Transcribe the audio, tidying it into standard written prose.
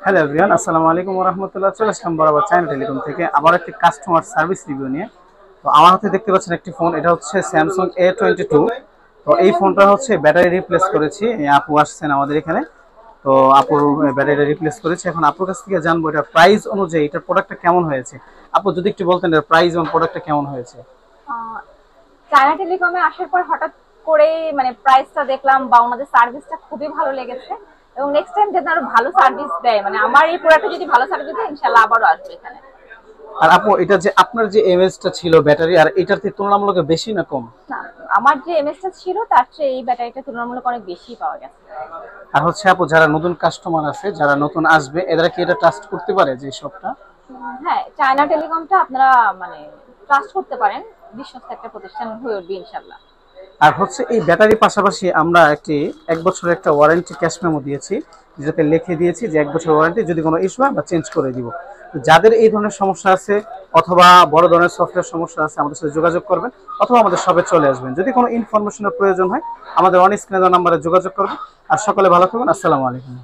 Hello everyone, আসসালামু আলাইকুম ওয়া রাহমাতুল্লাহ। চলে আসলাম বরাবর চায়না টেলিকম থেকে আবার একটি কাস্টমার সার্ভিস রিভিউ নিয়ে। তো আমার হাতে দেখতে পাচ্ছেন একটি ফোন, এটা হচ্ছে স্যামসাং A22। তো এই ফোনটা হচ্ছে ব্যাটারি রিপ্লেস করেছি। এই আপু আসছেন আমাদের এখানে, তো আপুর ব্যাটারি রিপ্লেস করেছি। এখন আপুর কাছ থেকে জানবো এটা প্রাইস অনুযায়ী এটার প্রোডাক্টটা কেমন হয়েছে। আপু যদি একটু বলতেন এর প্রাইস এবং প্রোডাক্টটা কেমন হয়েছে। আহ, চায়না টেলিকমে আসার পর হঠাৎ করে মানে প্রাইসটা দেখলাম বা ওনাদের সার্ভিসটা খুবই ভালো লেগেছে। এবং নেক্সট টাইম যদি আরো ভালো সার্ভিস দেয়, মানে আমার এই প্রোডাক্টে যদি ভালো সার্ভিস দেয়, ইনশাল্লাহ আবারও আসবে এখানে। আর আপু এটা যে আপনার যে এমএএইচটা ছিল ব্যাটারি, আর এটার থেকে তুলনামূলক বেশি না কম? না, আমার যে এমএসটা ছিল তার চেয়ে এই ব্যাটারিটা তুলনামূলক অনেক বেশি পাওয়া গেছে। আর হচ্ছে আপু যারা নতুন কাস্টমার আছে, যারা নতুন আসবে, এরা কি এটা ট্রাস্ট করতে পারে যে শপটা? হ্যাঁ, চায়না টেলিকমটা আপনারা মানে ট্রাস্ট করতে পারেন, বিশ্বস্ত একটা প্রতিষ্ঠান হয়ে উঠবে ইনশাল্লাহ। আর হচ্ছে এই ব্যাটারির পাশাপাশি আমরা একটি 1 বছরের একটা ওয়ারেন্টি ক্যাশ মেমো দিয়েছি, যেটাতে লিখে দিয়েছি যে 1 বছর ওয়ারেন্টি, যদি কোনো ইস্যু হয় আমরা চেঞ্জ করে দিব। তো যাদের এই ধরনের সমস্যা আছে অথবা বড় ধরনের সফটওয়্যার সমস্যা আছে, আমাদের সাথে যোগাযোগ করবেন অথবা আমাদের শপে চলে আসবেন। যদি কোনো ইনফরমেশনের প্রয়োজন হয় আমাদের অন স্ক্রিনে দেওয়া নাম্বারে যোগাযোগ করবেন। আর সকলে ভালো থাকবেন। আসসালামু আলাইকুম।